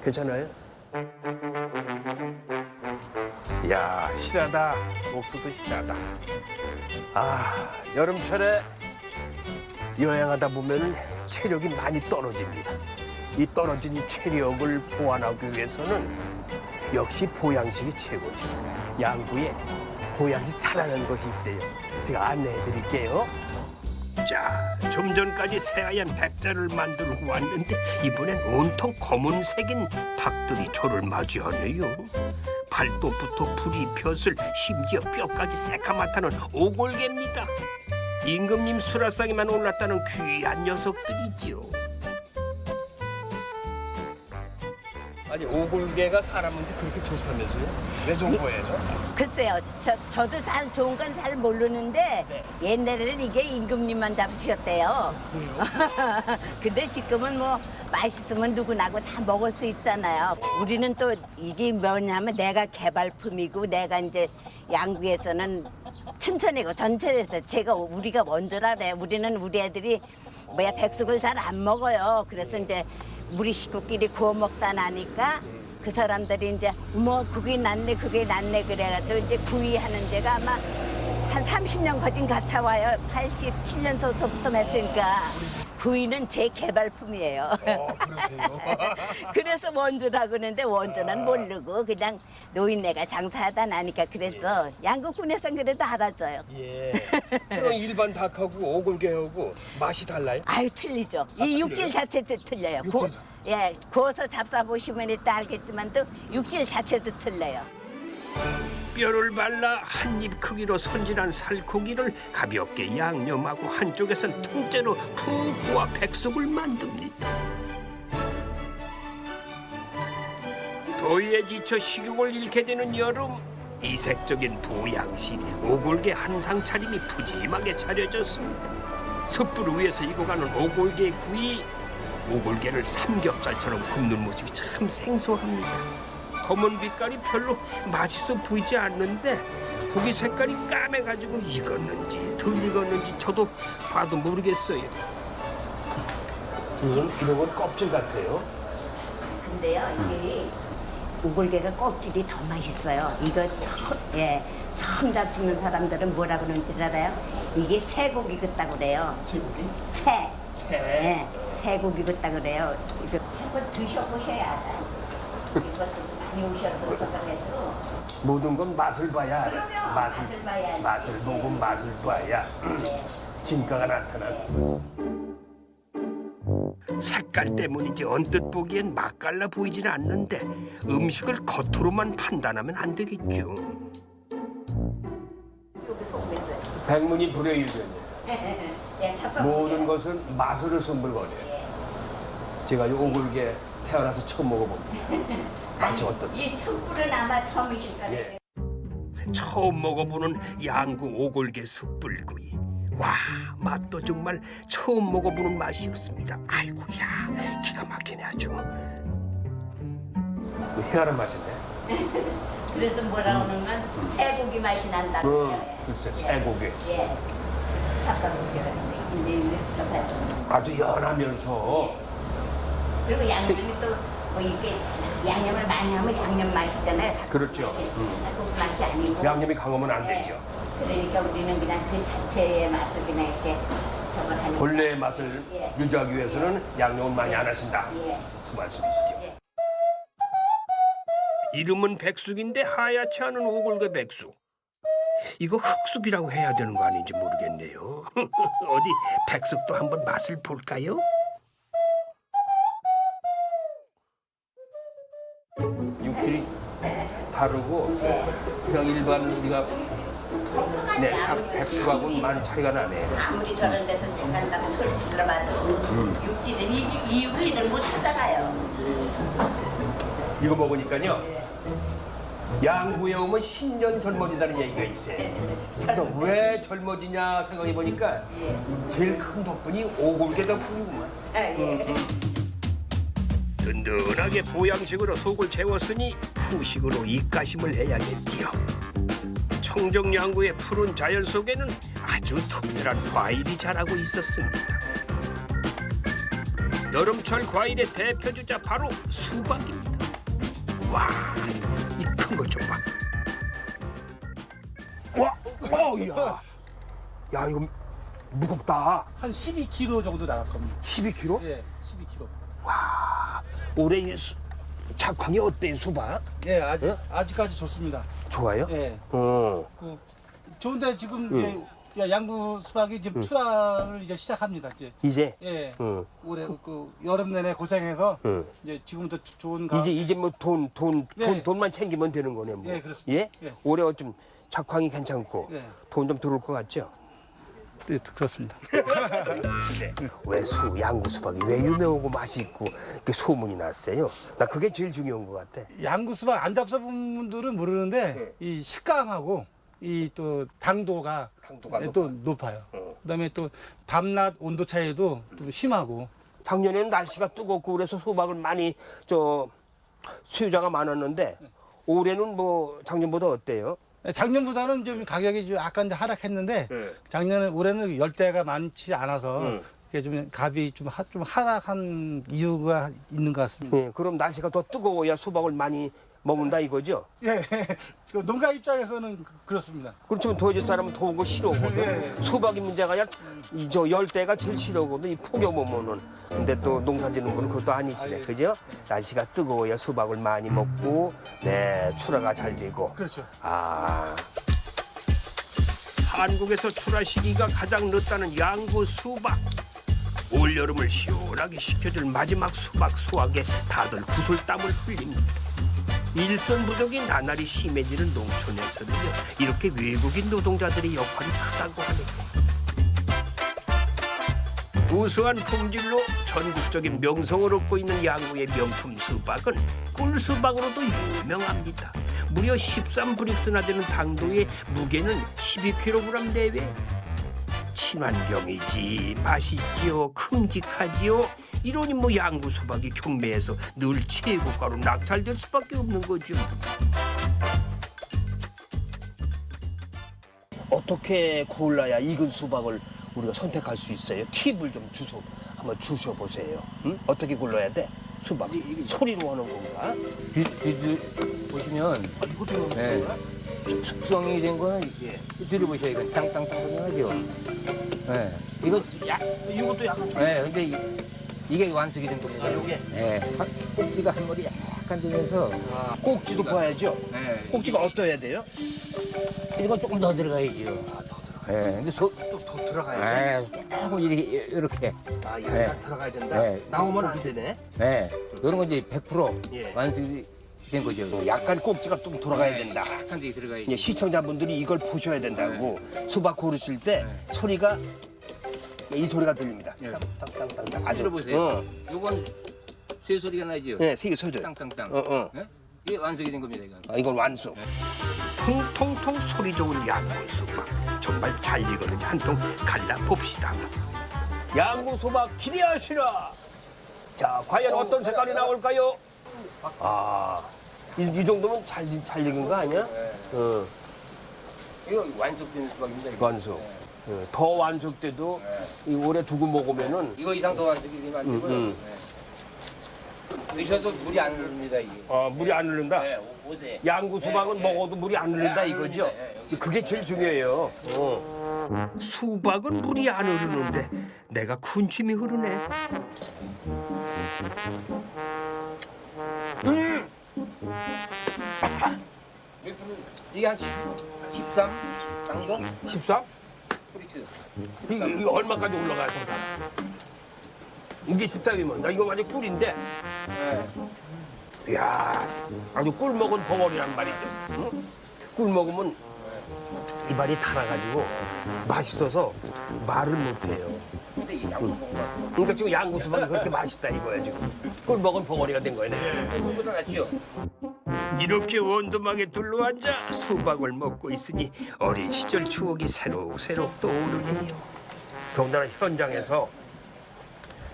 괜찮아요? 야, 실하다. 옥수수 실하다. 아, 여름철에 여행하다 보면은 체력이 많이 떨어집니다. 이 떨어진 체력을 보완하기 위해서는 역시 보양식이 최고죠. 양구에 보양식 잘하는 것이 있대요. 제가 안내해 드릴게요. 자, 좀 전까지 새하얀 백자를 만들고 왔는데 이번엔 온통 검은색인 닭들이 저를 맞이하네요. 발톱부터 불이 벼슬 심지어 뼈까지 새카맣다는 오골개입니다. 임금님 수라상에만 올랐다는 귀한 녀석들이죠. 아니 오골개가 사람한테 그렇게 좋다면서요? 왜 좋은 거예요? 글쎄요, 저도 잘 좋은 건 잘 모르는데 옛날에는 이게 임금님만 잡수셨대요. 근데 지금은 뭐 맛있으면 누구나고 다 먹을 수 있잖아요. 우리는 또 이게 뭐냐면 내가 개발품이고 내가 이제 양구에서는 춘천이고 전체에서 우리가 먼저라 그래요. 우리는 우리 애들이 백숙을 잘 안 먹어요. 그래서 이제 우리 식구끼리 구워 먹다 나니까 그 사람들이 이제 그게 낫네 그래가지고 이제 구이하는 데가 아마 한 30년 거진 같아 와요. 87년도부터 했으니까. 구이는 제 개발품이에요. 그러세요? 그래서 원조라고 그러는데 원조는 모르고 그냥 노인네가 장사하다 나니까 그래서 양구군에선 그래도 알아줘요. 예. 그럼 일반 닭하고 오골개하고 맛이 달라요? 아유 틀리죠. 이 육질 자체도 틀려요. 예, 구워서 잡숴보시면 일단 알겠지만 또 육질 자체도 틀려요. 뼈를 발라 한 입 크기로 손질한 살코기를 가볍게 양념하고 한쪽에선 통째로 푹 구워 백숙을 만듭니다. 더위에 지쳐 식욕을 잃게 되는 여름, 이색적인 보양식 오골개 한상 차림이 푸짐하게 차려졌습니다. 숯불 위에서 익어가는 오골개 구이, 오골개를 삼겹살처럼 굽는 모습이 참 생소합니다. 검은 빛깔이 별로 맛있어 보이지 않는데 고기 색깔이 까매가지고 익었는지 덜 익었는지 저도 봐도 모르겠어요. 이런 건 껍질 같아요. 근데요, 이게 오골개가 껍질이 더 맛있어요. 이거 처음 잡수는 사람들은 뭐라 그러는지 알아요? 이게 새고기 같다고 그래요. 새고기? 새. 예, 새고기 같다고 그래요. 이거 한번 드셔보셔야 알아요. 이것도 많이 오셔서 저번에도 모든 건 맛을 봐야 알아. 그럼요. 맛을 봐야지. 맛을 보고 맛을 봐야 진가가 나타나고. 색깔 때문인지 언뜻 보기엔 맛깔나 보이지는 않는데 음식을 겉으로만 판단하면 안 되겠죠. 여기서 오면서 백문이 불여일견이에요. 예, 타서 모든 것은 맛으로 승불거려요. 제가 이 오골개 태어나서 처음 먹어봅니다. 맛이 어떤지. 이 숯불은 아마 처음이실 거예요. 예. 처음 먹어보는 양구 오골개 숯불구이. 와, 맛도 정말 처음 먹어보는 맛이었습니다. 아이고야, 기가 막히네 아주. 희한한 맛인데. 그래서 뭐라 그러면 새고기 맛이 난다고 해요. 글쎄, 새고기. 예. 삭가보시라는데 근데 이거 봐요. 아주 연하면서. 그리고 양념이 또 뭐 이렇게 양념을 많이 하면 양념 맛이잖아요. 그렇죠. 닭고기 맛이 아니고. 양념이 강하면 안 네. 되죠. 그러니까 우리는 그냥 그 자체의 맛을 그냥 이렇게 저걸 하니까. 본래의 맛을 예. 유지하기 위해서는 양념을 많이 안 하신다. 예. 그 말씀이시죠. 예. 이름은 백숙인데 하얗지 않은 오골개 백숙. 이거 흑숙이라고 해야 되는 거 아닌지 모르겠네요. 어디 백숙도 한번 맛을 볼까요? 육질이 다르고 그냥 일반 우리가 백숙하고는 많이 차이가 나네. 아무리 저런 데서 잠깐다고 소리 질러봐도 육질은 이 육질은 못 찾아가요. 이거 먹으니까요. 양구에 오면 10년 젊어진다는 얘기가 있어요. 그래서 왜 젊어지냐 생각해 보니까 제일 큰 덕분이 오골개 덕분이구만. 든든하게 보양식으로 속을 채웠으니 후식으로 입가심을 해야겠지요. 청정 양구의 푸른 자연 속에는 아주 특별한 과일이 자라고 있었습니다. 여름철 과일의 대표주자 바로 수박입니다. 와, 이 큰 것 좀 봐. 와, 야, 야 이거 무겁다. 한 12kg 정도 나갈 겁니다. 12kg? 예, 12kg. 올해 이 작황이 어때요, 수박? 예, 아직까지 좋습니다. 좋아요? 예. 어. 그 좋은데 지금 이제 양구 수박이 지금 출하를 이제 시작합니다. 이제? 예. 응. 올해 그 여름 내내 고생해서 응. 이제 지금부터 좋은 가. 이제 뭐 네. 돈만 챙기면 되는 거네, 뭐. 예, 그렇습니다. 예? 예. 올해 좀 작황이 괜찮고 예. 돈 좀 들어올 것 같죠? 네, 그렇습니다. 왜 양구 수박이 왜 유명하고 맛이 있고 이렇게 소문이 났어요? 나 그게 제일 중요한 것 같아. 양구 수박 안 잡숴본 분들은 모르는데 이 식감하고 이 또 당도가 또 높아요. 그다음에 또 밤낮 온도 차이도 좀 심하고. 작년에는 날씨가 뜨겁고 그래서 수박을 많이 수요자가 많았는데 올해는 뭐 작년보다 어때요? 작년보다는 좀 가격이 좀 약간 이제 하락했는데 작년에 올해는 열대가 많지 않아서 그게 좀 값이 좀 하락한 이유가 있는 것 같습니다. 예, 그럼 날씨가 더 뜨거워야 수박을 많이 먹는다 이거죠? 예, 그 농가 입장에서는 그렇습니다. 그렇지만 도와줄 사람은 도운 거 싫어하거든. 예. 수박이 문제가 아니라 저 열대가 제일 싫어하거든. 이 폭염 오면은. 근데 또 농사 짓는 분은 그것도 아니시네. 그죠? 날씨가 뜨거워야 수박을 많이 먹고, 네, 출하가 잘 되고. 그렇죠. 아. 한국에서 출하 시기가 가장 늦다는 양구 수박. 올 여름을 시원하게 식혀줄 마지막 수박 수확에 다들 구슬땀을 흘립니다. 일손 부족이 나날이 심해지는 농촌에서는요, 이렇게 외국인 노동자들의 역할이 크다고 합니다. 우수한 품질로 전국적인 명성을 얻고 있는 양구의 명품 수박은 꿀수박으로도 유명합니다. 무려 13브릭스나 되는 당도의 무게는 12kg 내외. 친환경이지, 맛있지요, 큼직하지요. 이러니 뭐 양구 수박이 경매에서 늘 최고가로 낙찰될 수밖에 없는 거죠. 어떻게 골라야 익은 수박을 우리가 선택할 수 있어요? 팁을 좀 한번 주셔보세요. 응? 어떻게 골라야 돼? 수박 소리로 하는 건가? 보시면 이것도 네. 숙성이 된 거는 들어보셔야 이건 땅땅땅 소리 나죠. 네. 이거 이것도 약간 네, 근데 이게 완숙이 된 겁니다. 이게 네. 꼭지가 한 머리 약간 들면서 꼭지도 봐야죠. 네. 꼭지가 어떠해야 돼요? 이건 조금 더 들어가야죠. 네. 근데 또 더 들어가야 돼? 네. 조금 이렇게 아, 약간 네. 들어가야 된다? 네. 나오면 안 되네? 네. 이런 건 이제 100% 예. 완숙이 된 거죠. 약간 꼭지가 좀 돌아가야 네, 된다. 약간 더 들어가야죠. 예, 시청자분들이 이걸 보셔야 된다고 수박 고르실 때 소리가 이 소리가 들립니다. 네. 땅땅땅땅. 아주 들어보세요. 요건 쇠 소리가 나죠. 네, 세게 소리. 땅땅땅. 어. 네? 이게 완숙이 된 겁니다, 이건. 아, 이건 완숙. 통통통 소리 좋은 양구 수박. 정말 잘 익었는지 한 통 갈라 봅시다. 양구 수박 기대하시라. 자, 과연 어떤 색깔이 나올까요? 아, 이 정도면 잘 익은 거 아니야? 어, 이거 완숙된 수박입니다. 이거. 완숙. 예, 더 완숙돼도 이 오래 두고 먹으면은 이거 이상 더 완숙이 되면 안 되고요. 네. 드셔도 물이 안 흐릅니다, 이게. 물이 안 흐른다. 네, 오세. 양구 수박은 먹어도 물이 안 흐른다 안 이거죠? 흐릅니다. 그게 제일 중요해요. 수박은 물이 안 흐르는데 내가 군침이 흐르네. 이게 한 13 정도? 13? 프리츠. 이거 얼마까지 올라가야 돼? 이게 13이면 나 이거 완전 꿀인데. 네. 이야, 아주 꿀 먹은 벙어리란 말이죠. 응? 꿀 먹으면 입안이 달아가지고 맛있어서 말을 못해요. 근데 이 양도 먹어봤어. 그러니까 지금 양구 수박이 그렇게 맛있다 이거야 지금. 꿀 먹은 벙어리가 된 거야. 그거보다 낫죠? 이렇게 원두막에 둘러앉아 수박을 먹고 있으니 어린 시절 추억이 새록새록 떠오르네요. 더군다나 현장에서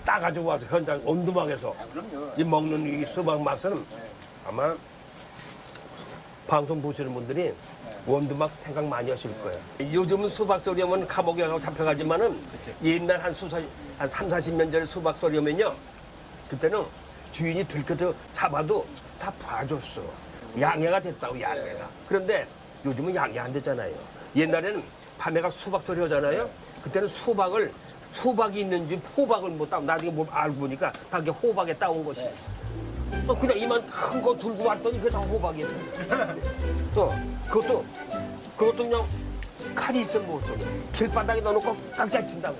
따가지고 와서 현장 원두막에서 이 먹는 이 수박 맛은 아마 방송 보시는 분들이 원두막 생각 많이 하실 거예요. 요즘은 수박 썰이면 감옥에 가고 잡혀가지만은 옛날 한 3, 40년 전에 수박 썰이면요. 그때는 주인이 들켜서 잡아도 다 봐줬어. 양해가 됐다고, 양해가. 그런데 요즘은 양해 안 됐잖아요. 옛날에는 밤에가 수박 썰이 하잖아요. 그때는 수박이 있는지 호박을 못 따고 나중에 뭘 알고 보니까 다 이렇게 호박에 따온 것이. 그냥 이만 큰 거 들고 왔더니 그게 다 호박이야. 그것도 그냥 칼이 있어 먹었어. 길바닥에 넣어놓고 깍깍 친다고.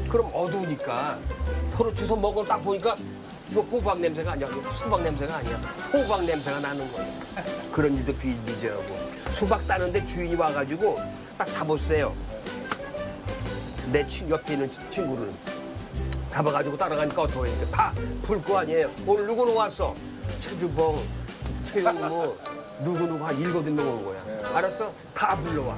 그럼 어두우니까 서로 주워 먹어 딱 보니까 이거 호박 냄새가 아니야. 수박 냄새가 아니야. 호박 냄새가 나는 거야. 그런 일도 비일비재하고. 수박 따는데 주인이 와가지고 딱 잡았어요. 내 옆에 있는 친구를 잡아가지고 따라가니까 어떡해. 다 불 거 아니에요. 오늘 누구는 왔어? 최주봉, 최영무, 누구누구 한 7명 온 거야. 알았어? 다 불러와.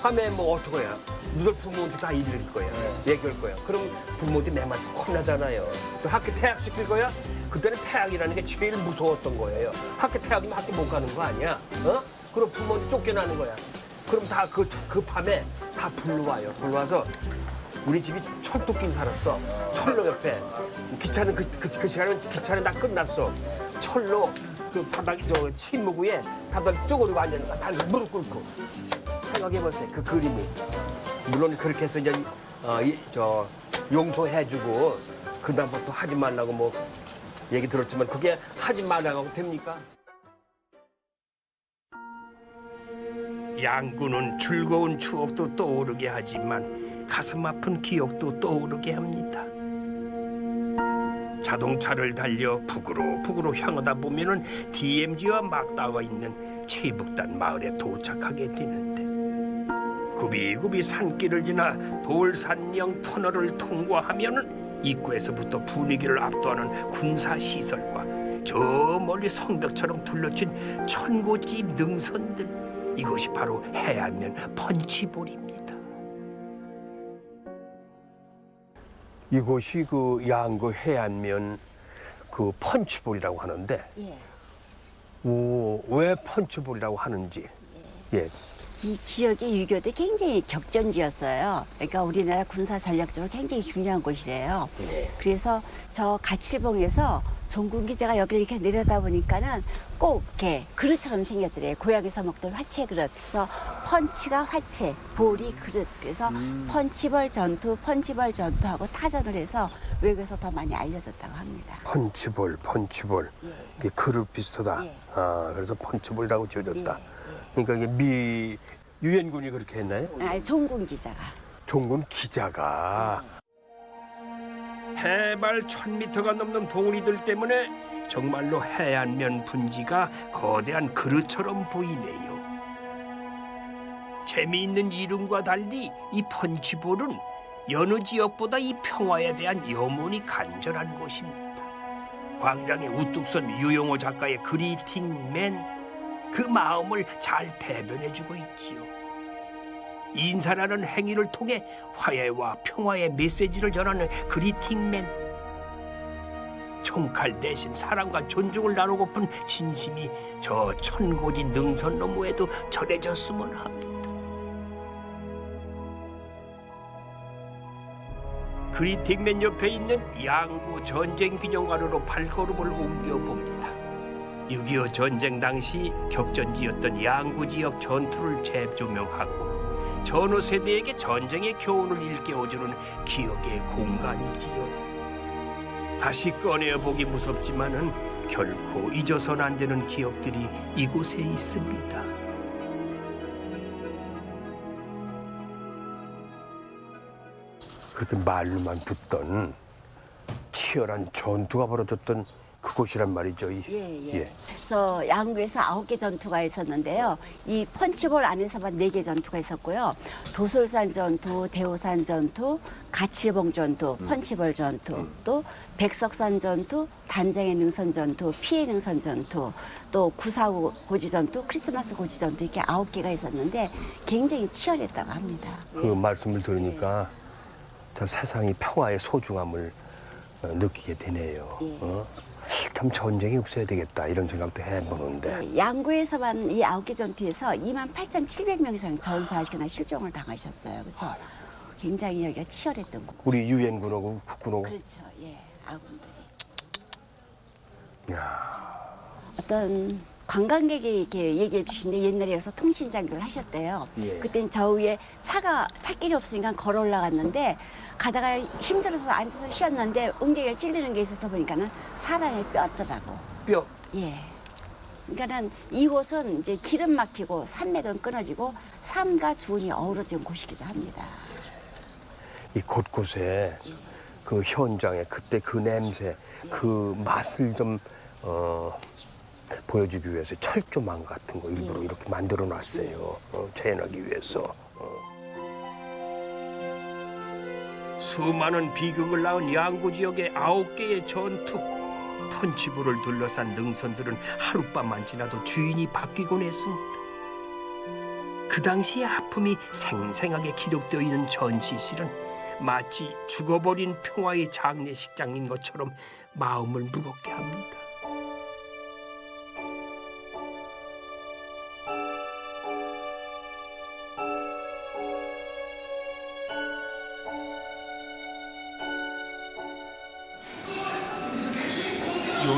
밤에 뭐 어떡해야? 너들 부모한테 다 일릴 거야. 얘기할 거야. 그럼 부모한테 내 말 혼나잖아요. 그 학교 퇴학시킬 거야? 그때는 퇴학이라는 게 제일 무서웠던 거예요. 학교 퇴학이면 학교 못 가는 거 아니야? 어? 그럼 부모한테 쫓겨나는 거야. 그럼 다 그 밤에 다 불러와요. 불러와서 우리 집이 철도길 살았어. 철로 옆에. 기차는 그 시간은 기차는 다 끝났어. 철로 그 바닥 저 침묵 위에 다들 쪼그리고 앉아 있는 거야. 다들 무릎 꿇고 생각해 보세요. 그 그림이 물론 그렇게 해서 이제 저 용서해주고 그 다음부터 하지 말라고 뭐 얘기 들었지만 그게 하지 말라고 됩니까? 양구는 즐거운 추억도 떠오르게 하지만 가슴 아픈 기억도 떠오르게 합니다. 자동차를 달려 북으로 향하다 보면은 DMZ와 맞닿아 있는 최북단 마을에 도착하게 되는데 굽이굽이 산길을 지나 돌산령 터널을 통과하면은 입구에서부터 분위기를 압도하는 군사시설과 저 멀리 성벽처럼 둘러친 천고집 능선들 이것이 바로 해안면 펀치볼입니다. 이곳이 그 양구 해안면 그 펀치볼이라고 하는데 예. 왜 펀치볼이라고 하는지 예. 이 지역의 유교도 굉장히 격전지였어요. 그러니까 우리나라 군사 전략적으로 굉장히 중요한 곳이래요. 그래서 저 가칠봉에서 종군 기자가 여기를 이렇게 내려다 보니까는 꼭 이렇게 그릇처럼 생겼더래요. 고향에서 먹던 화채 그릇. 그래서 펀치가 화채, 볼이 그릇. 그래서 펀치볼 전투하고 타전을 해서 외국에서 더 많이 알려졌다고 합니다. 펀치볼 예. 이게 그릇 비슷하다. 예. 그래서 펀치볼이라고 지어졌다. 예. 그러니까 이게 유엔군이 그렇게 했나요? 종군 기자가. 종군 기자가 해발 1000m가 넘는 봉우리들 때문에 정말로 해안면 분지가 거대한 그릇처럼 보이네요. 재미있는 이름과 달리 이 펀치볼은 여느 지역보다 이 평화에 대한 염원이 간절한 곳입니다. 광장에 우뚝 선 유영호 작가의 그리팅맨 그 마음을 잘 대변해주고 있지요. 인사라는 행위를 통해 화해와 평화의 메시지를 전하는 그리팅맨. 총칼 대신 사랑과 존중을 나누고픈 진심이 저 천고지 능선 너머에도 전해졌으면 합니다. 그리팅맨 옆에 있는 양구 전쟁기념관으로 발걸음을 옮겨봅니다. 6.25 전쟁 당시 격전지였던 양구 지역 전투를 재조명하고 전후 세대에게 전쟁의 교훈을 일깨워주는 기억의 공간이지요. 다시 꺼내보기 무섭지만은 결코 잊어서는 안 되는 기억들이 이곳에 있습니다. 그렇게 말로만 듣던 치열한 전투가 벌어졌던 그곳이란 말이죠. 예. 그래서 양구에서 9개 전투가 있었는데요. 이 펀치볼 안에서만 4개 전투가 있었고요. 도솔산 전투, 대호산 전투, 가칠봉 전투, 펀치볼 전투, 또 백석산 전투, 단장의 능선 전투, 피해 능선 전투, 또 945 고지 전투, 크리스마스 고지 전투 이렇게 9개가 있었는데 굉장히 치열했다고 합니다. 그 말씀을 들으니까 참 세상이 평화의 소중함을 느끼게 되네요. 참 전쟁이 없어야 되겠다 이런 생각도 해보는데 양구에서만 이 9개 전투에서 28,700명 이상 전사하시거나 실종을 당하셨어요. 그래서 굉장히 여기가 치열했던 곳. 우리 유엔군하고 국군하고 그렇죠. 예, 아군들이. 야. 어떤 관광객이 이렇게 얘기해 주시는데 옛날에 여기서 통신장교를 하셨대요. 예. 그땐 저 위에 차길이 없으니까 걸어 올라갔는데 가다가 힘들어서 앉아서 쉬었는데 엉덩이를 찔리는 게 있어서 보니까는 사람의 뼈더라고. 뼈. 예. 그러니까는 이곳은 이제 기름 막히고 산맥은 끊어지고 삶과 주운이 어우러진 곳이기도 합니다. 이 곳곳에 그 현장에 그때 그 냄새, 그 맛을 좀 보여주기 위해서 철조망 같은 거 일부러 이렇게 만들어 놨어요. 재현하기 위해서. 수많은 비극을 낳은 양구 지역의 9개의 전투. 펀치볼을 둘러싼 능선들은 하룻밤만 지나도 주인이 바뀌곤 했습니다. 그 당시의 아픔이 생생하게 기록되어 있는 전시실은 마치 죽어버린 평화의 장례식장인 것처럼 마음을 무겁게 합니다.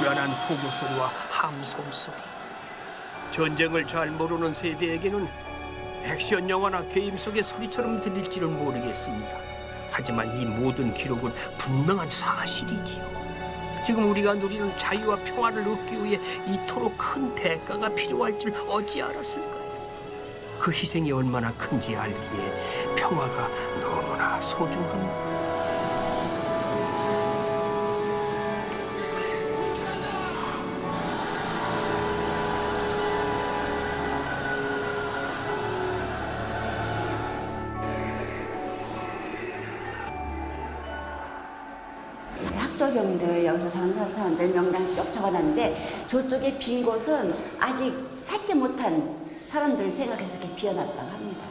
우란한 포교 소리와 함성 소리. 전쟁을 잘 모르는 세대에게는 액션 영화나 게임 속의 소리처럼 들릴지는 모르겠습니다. 하지만 이 모든 기록은 분명한 사실이지요. 지금 우리가 누리는 자유와 평화를 얻기 위해 이토록 큰 대가가 필요할 줄 어찌 알았을까요? 그 희생이 얼마나 큰지 알기에 평화가 너무나 소중합니다. 학도병들 여기서 전사사원들 명단 쭉 적어놨는데 저쪽에 빈 곳은 아직 찾지 못한 사람들을 생각해서 이렇게 비워놨다고 합니다.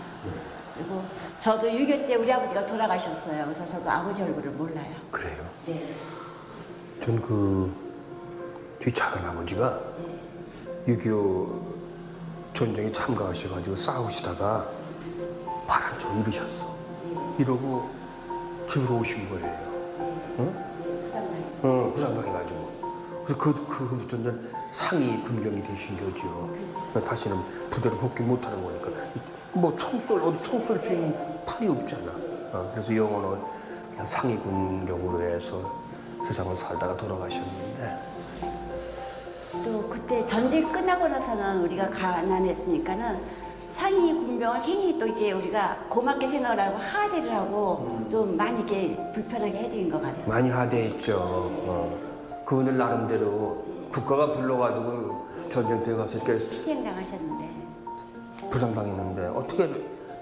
그리고 저도 6.25 때 우리 아버지가 돌아가셨어요. 그래서 저도 아버지 얼굴을 몰라요. 그래요? 네. 전 뒤 작은 아버지가 6.25 전쟁에 참가하셔가지고 싸우시다가 발 한쪽 잃으셨어. 이러고 집으로 오신 거예요. 응? 부상당해가지고. 그래서 그 전날 상위 군경이 되신 거죠. 다시는 부대로 복귀 못하는 거니까. 뭐 어디 총쏠 수 있는 판이 없잖아. 그래서 영어는 그냥 상위 군경으로 해서 세상을 살다가 돌아가셨는데. 또 그때 전쟁 끝나고 나서는 우리가 가난했으니까는 상위 군병을 괜히 또 이게 우리가 고맙게 생각을 하고 하대를 하고 좀 많이 이렇게 불편하게 해드린 것 같아요. 많이 하대했죠. 그분들 나름대로 국가가 불러가지고 전쟁터에 가서 이렇게 희생당하셨는데. 부상당했는데 어떻게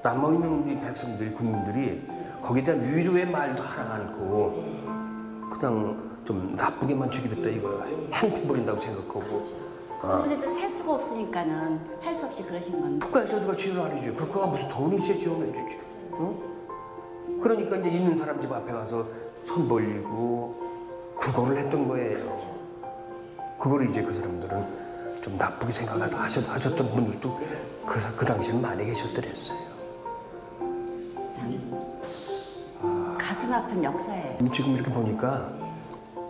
남아있는 우리 백성들이 국민들이 거기에 대한 위로의 말도 하나 않고 그냥 좀 나쁘게만 죽이겠다 이거 행패 부린다고 생각하고. 그분들도 살 수가 없으니까는 할 수 없이 그러신 건데. 국가에서 누가 지원을 안 해줘. 국가가 무슨 돈이 있어야 지원해주지. 응? 그러니까 이제 있는 사람 집 앞에 가서 손 벌리고 구걸을 했던 거예요. 그걸 이제 그 사람들은 좀 나쁘게 생각하셨던 분들도 그 당시엔 많이 계셨더랬어요. 가슴 아픈 역사예요. 지금 이렇게 보니까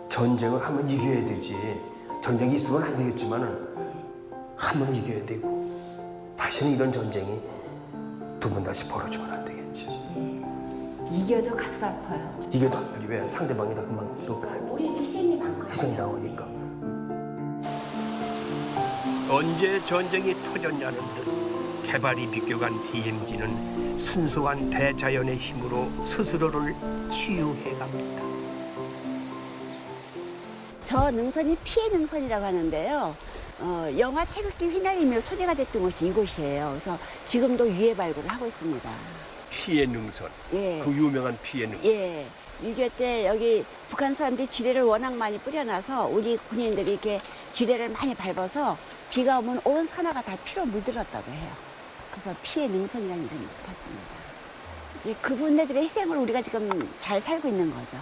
전쟁을 한번 이겨야 되지. 전쟁이 있으면 안 되겠지만은 한번 이겨야 되고 다시는 이런 전쟁이 두 번 다시 벌어지면 안 되겠지. 이겨도 가슴 아파요. 이겨도 안 되지. 왜 상대방이 다 그만 또 우리도 희생이 많거든요. 희생이 나오니까. 언제 전쟁이 터졌냐는 듯 개발이 비껴간 DMZ는 순수한 대자연의 힘으로 스스로를 치유해갑니다. 저 능선이 피해 능선이라고 하는데요. 영화 태극기 휘날리며 소재가 됐던 곳이 이곳이에요. 그래서 지금도 유해 발굴을 하고 있습니다. 피해 능선. 예. 그 유명한 피해 능선. 예. 6.25 때 여기 북한 사람들이 지뢰를 워낙 많이 뿌려놔서 우리 군인들이 이렇게 지뢰를 많이 밟아서 비가 오면 온 산하가 다 피로 물들었다고 해요. 그래서 피해 능선이라는 이름이 붙었습니다. 이제 그분들의 희생을 우리가 지금 잘 살고 있는 거죠.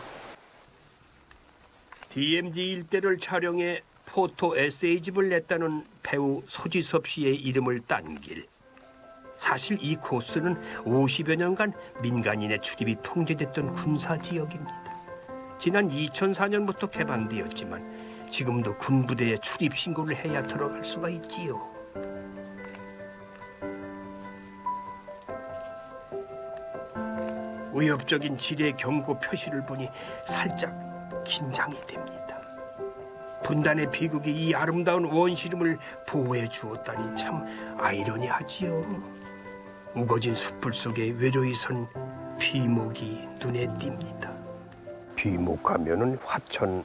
DMZ 일대를 촬영해 포토 에세이집을 냈다는 배우 소지섭 씨의 이름을 딴 길. 사실 이 코스는 50여 년간 민간인의 출입이 통제됐던 군사지역입니다. 지난 2004년부터 개방되었지만 지금도 군부대에 출입 신고를 해야 들어갈 수가 있지요. 위협적인 지뢰 경고 표시를 보니 살짝 긴장이 됩니다. 분단의 비극이 이 아름다운 원시름을 보호해 주었다니 참 아이러니하지요. 우거진 숯불 속에 외로이 선 비목이 눈에 띕니다. 비목하면은 화천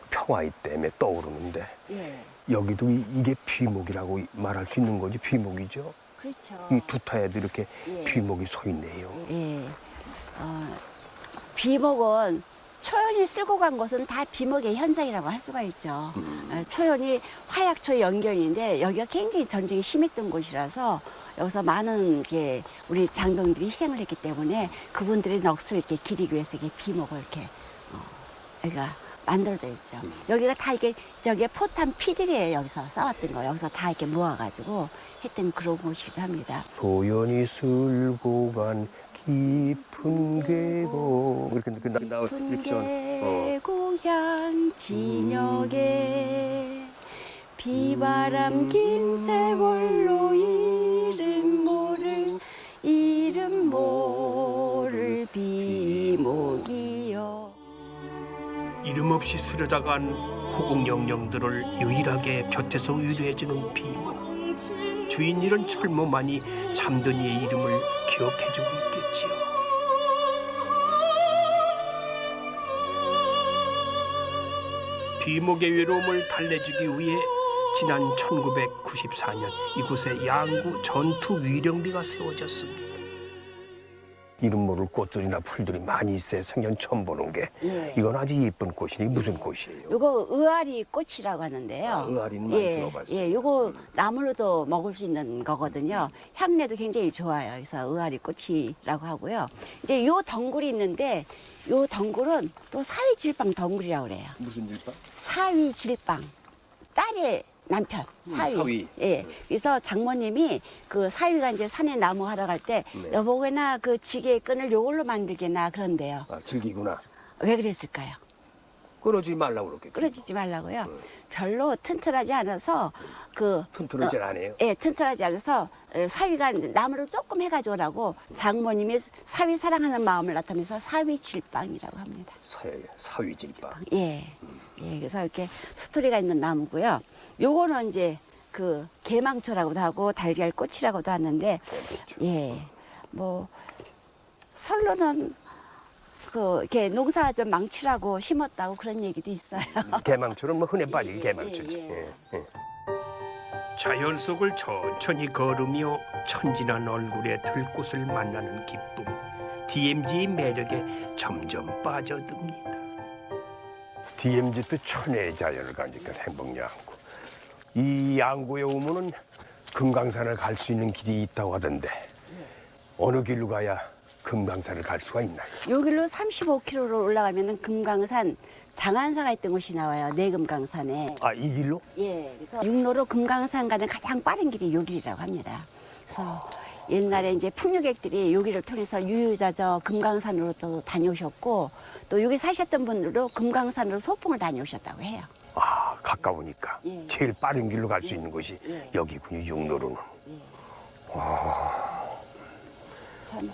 평화의 댐에 떠오르는데 예. 여기도 이게 비목이라고 말할 수 있는 거지. 비목이죠. 그렇죠. 이 두타에도 이렇게 예. 비목이 서 있네요. 예. 비목은 초연이 쓸고 간 곳은 다 비목의 현장이라고 할 수가 있죠. 초연이 화약초 연경인데 여기가 굉장히 전쟁이 심했던 곳이라서 여기서 많은 게 우리 장병들이 희생을 했기 때문에 그분들의 넋을 이렇게 기리기 위해서 이렇게 비목을 이렇게 여기가 만들어져 있죠. 여기가 다 이게 저기 포탄 피들이에요. 여기서 싸웠던 거 여기서 다 이렇게 모아가지고 했던 그런 곳이기도 합니다. 소연이 쓸고 간 깊은 계곡 이렇게 나와 깊은 이렇게 계곡향 진역에 비바람 긴 세월로 이름 모를 비목이여. 이름 없이 스려다간 호국영령들을 유일하게 곁에서 위로해주는 비목. 주인 잃은 철모만이 잠든 이의 이름을 기억해주고 있겠지요. 비목의 외로움을 달래주기 위해 지난 1994년 이곳에 양구 전투 위령비가 세워졌습니다. 이름 모를 꽃들이나 풀들이 많이 있어요. 생전 처음 보는 게. 이건 아주 예쁜 꽃이니 무슨 꽃이에요? 요거 의아리 꽃이라고 하는데요. 의아리는 많이 들어봤어요. 예, 요거 나물로도 먹을 수 있는 거거든요. 향내도 굉장히 좋아요. 그래서 의아리 꽃이라고 하고요. 이제 요 덩굴이 있는데 요 덩굴은 또 사위질빵 덩굴이라고 그래요. 무슨 질빵? 사위질빵. 딸의 남편, 사위. 사위. 예. 그래서 장모님이 그 사위가 이제 산에 나무 하러 갈 때 여보게나 그 지게의 끈을 요걸로 만들게나 그런데요. 아, 즐기구나. 왜 그랬을까요? 끊어지지 말라고 그러겠죠. 끊어지지 말라고요. 별로 튼튼하지 않아서 튼튼하지 않아요. 예, 튼튼하지 않아서 사위가 나무를 조금 해가지고라고 장모님이 사위 사랑하는 마음을 나타내서 사위질빵이라고 합니다. 사위질빵. 예, 예, 그래서 이렇게 스토리가 있는 나무고요. 요거는 이제 그 개망초라고도 하고 달걀꽃이라고도 하는데, 예, 뭐 설로는 그 이렇게 농사 좀 망치라고 심었다고 그런 얘기도 있어요. 개망초는 뭐 흔해 빠지기 개망초지. 예. 자연 속을 천천히 걸으며 천진한 얼굴의 들꽃을 만나는 기쁨. DMZ의 매력에 점점 빠져듭니다. DMZ도 천혜의 자연을 가니까 행복양구. 이 양구에 오면은 금강산을 갈 수 있는 길이 있다고 하던데 어느 길로 가야 금강산을 갈 수가 있나요? 요 길로 35km로 올라가면은 금강산 장안사가 있던 곳이 나와요. 내금강산에. 아, 이 길로? 예, 그래서 육로로 금강산 가는 가장 빠른 길이 요 길이라고 합니다. 그래서 옛날에 이제 풍류객들이 요 길을 통해서 유유자적 금강산으로 또 다녀오셨고 또 여기 사셨던 분들도 금강산으로 소풍을 다녀오셨다고 해요. 아, 가까우니까 예. 제일 빠른 길로 갈 수 있는 곳이 예. 여기군요, 육로로는. 참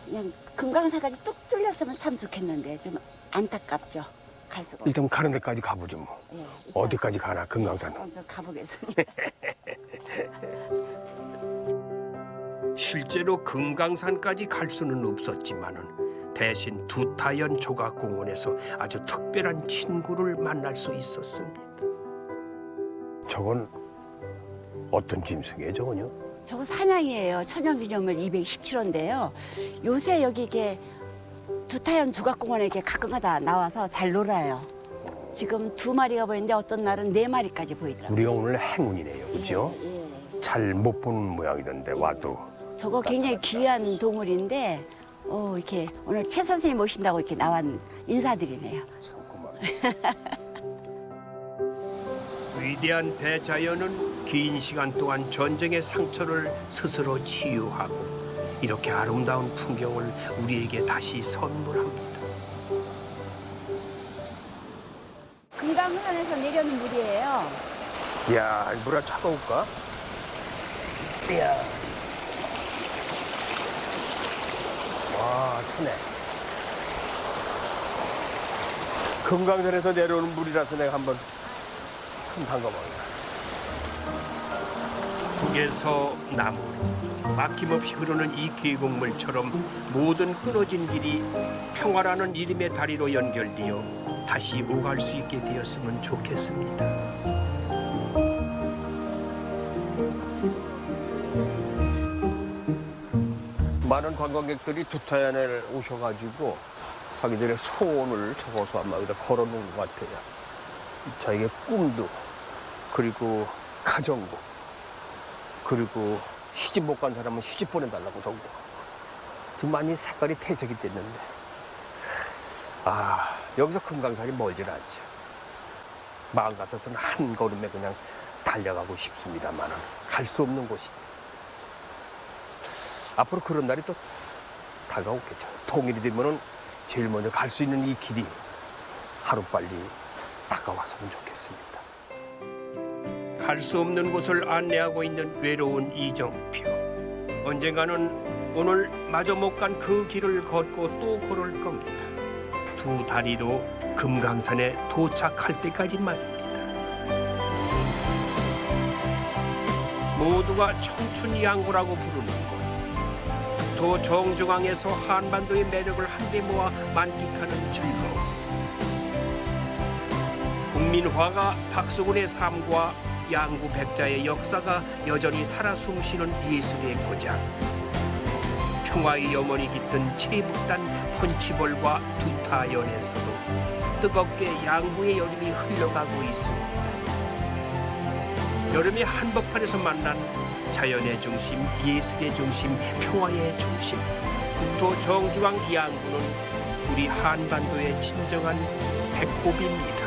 그냥 금강산까지 뚝 뚫렸으면 참 좋겠는데 좀 안타깝죠. 갈 수가 없어요. 일단 가는 데까지 가보죠 뭐. 예, 일단 어디까지 가나 금강산은. 먼저 가보겠습니다. 실제로 금강산까지 갈 수는 없었지만은 대신 두타연 조각공원에서 아주 특별한 친구를 만날 수 있었습니다. 저건 어떤 짐승이에요, 저건요? 저거 사냥이에요. 천연기념물 217호인데요. 요새 여기 이게 두타연 조각공원에 이렇게 가끔가다 나와서 잘 놀아요. 지금 2마리가 보이는데 어떤 날은 4마리까지 보이더라고요. 우리가 오늘 행운이네요, 그렇죠? 예. 잘 못 보는 모양이던데 와도. 저거 굉장히 귀한 동물인데 이렇게 오늘 최 선생님 모신다고 이렇게 나왔 인사드리네요. 위대한 대자연은 긴 시간 동안 전쟁의 상처를 스스로 치유하고 이렇게 아름다운 풍경을 우리에게 다시 선물합니다. 금강산에서 내려오는 물이에요. 이야, 물이 차가울까? 이야. 와, 차네. 금강산에서 내려오는 물이라서 내가 한번 손 담가봅니다. 북에서 남으로 막힘없이 흐르는 이 계곡물처럼 모든 끊어진 길이 평화라는 이름의 다리로 연결되어 다시 오갈 수 있게 되었으면 좋겠습니다. 많은 관광객들이 두타연에 오셔가지고 자기들의 소원을 적어서 아마 여기다 걸어놓은 것 같아요. 자기의 꿈도, 그리고 가정도, 그리고 시집 못 간 사람은 시집 보내달라고 적고 좀 많이 색깔이 퇴색이 됐는데 여기서 금강산이 멀질 않죠. 마음 같아서는 한 걸음에 그냥 달려가고 싶습니다만 갈 수 없는 곳이 앞으로 그런 날이 또 다가오겠죠. 통일이 되면은 제일 먼저 갈 수 있는 이 길이 하루빨리 다가왔으면 좋겠습니다. 갈 수 없는 곳을 안내하고 있는 외로운 이정표. 언젠가는 오늘 마저 못 간 그 길을 걷고 또 걸을 겁니다. 두 다리로 금강산에 도착할 때까지 말입니다. 모두가 청춘 양구라고 부르는 곳. 국토 정중앙에서 한반도의 매력을 한데 모아 만끽하는 즐거움. 국민화가 박수근의 삶과 양구 백자의 역사가 여전히 살아 숨쉬는 예술의 고장. 평화의 염원이 깃든 최북단 펀치볼과 두타연에서도 뜨겁게 양구의 여름이 흘러가고 있습니다. 여름의 한복판에서 만난 자연의 중심, 예술의 중심, 평화의 중심. 국토 정중앙 양구는 우리 한반도의 진정한 배꼽입니다.